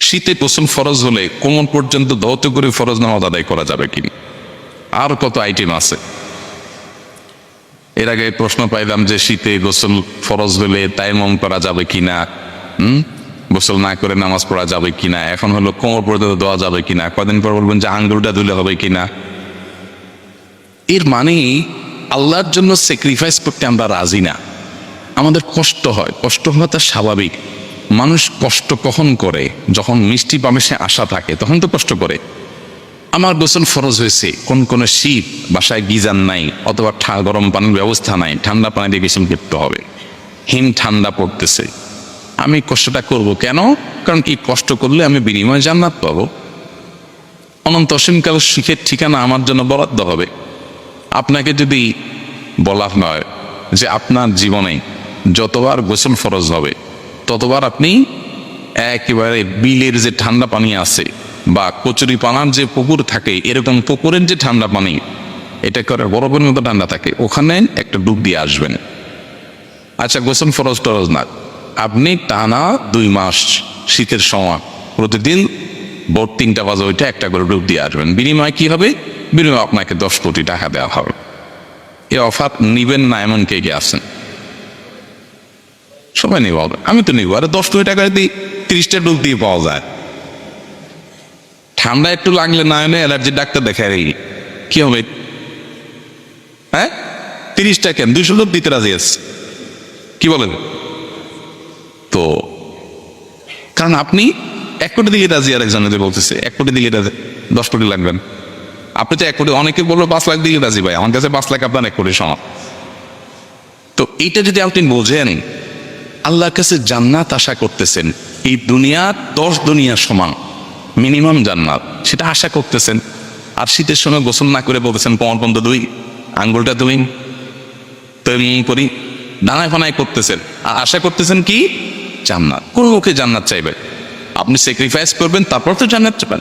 শীতে গোসল ফরজ হলে কোমর পর্যন্ত ধৌত করে ফরজ নামাজ আদায় করা যাবে কি? আর কত আইটেম আছে। এর আগে প্রশ্ন পাইলাম যে শীতে গোসল ফরজ হলে তায়াম্মুম করা যাবে কিনা, গোসল না করে নামাজ পড়া যাবে কিনা। এখন হলো কোমর পর্যন্ত দেওয়া যাবে কিনা। কদিন পর বলবেন যে আঙ্গুলটা ধুলে হবে কিনা। এর মানে আল্লাহর জন্য স্যাক্রিফাইস করতে আমরা রাজি না। আমাদের কষ্ট হয়, কষ্ট হওয়াটা স্বাভাবিক। মানুষ কষ্ট কখন করে? যখন মিষ্টি পাবে সে আশা থাকে, তখন তো কষ্ট করে। আমার গোসল ফরজ হয়েছে, কোন শীত, বাসায় গিজার নাই অথবা গরম পানির ব্যবস্থা নাই, ঠান্ডা পানি দিয়ে গোসল করতে হবে, হিম ঠান্ডা পড়তেছে, আমি কষ্টটা করব কেন? কারণ কি কষ্ট করলে আমি বিনিময় জান্নাত পাবো, অনন্ত অসীমকাল সুখের ঠিকানা আমার জন্য বরাদ্দ হবে। আপনাকে যদি বলা হয় যে আপনার জীবনে যতবার গোসল ফরজ হবে ততবার আপনি একেবারে বিলের যে ঠান্ডা পানি আছে বা কচুরি পানার যে পুকুর থাকে, এরকম পুকুরের যে ঠান্ডা পানি, এটা করে বরফের মতো ঠান্ডা থাকে, ওখানে একটা ডুব দিয়ে আসবেন। আচ্ছা, গোসল ফরজ টরজ না, আপনি টানা 2 মাস শীতের সময় প্রতিদিন ভোর 3টা বাজে ওইটা একটা করে ডুব দিয়ে আসবেন। বিনিময় কি হবে? বিনিময় আপনাকে 10 কোটি টাকা দেওয়া হবে। এই অফার নিবেন না এমন কে কে আছেন? সবাই নিব, আমি তো নিব। আরে 10 কোটি টাকা দিয়ে 30টা ডুব দিয়ে পাওয়া যায়। ঠান্ডা একটু লাগলে না এনে অ্যালার্জি ডাক্তার দেখায় কি হবে? হ্যাঁ, 30টা কেন 200 ডুব দিতে রাজি আছে, কি বলেন? তো কারণ আপনি 1 কোটি দিকে রাজি, আর একজন বলতেছে 1 কোটি দিকে রাজি, 10 কোটি লাগবেন। আপনি তো 1 কোটি, অনেকে বলবো 5 লাখ দিকে রাজি। ভাই, আমার কাছে 5 লাখ আপনার 1 কোটি সমান। তো এইটা যদি আপনি বোঝেন, আল্লাহর কাছে জান্নাত আশা করতেছেন, এই দুনিয়ার 10 দুনিয়া সমান মিনিমাম জান্নাত, সেটা আশা করতেছেন। আর শীতের সময় গোসল না করে বলতেছেন কোমর পর্যন্ত দুই, আঙ্গুলটা দুই, তৈরি করি, ডানায় ফানায় করতেছেন, আর আশা করতেছেন কি? জান্নাত। কোন মুখে জান্নাত চাইবে? আপনি স্যাক্রিফাইস করবেন, তারপর তো জান্নাত চাইবেন।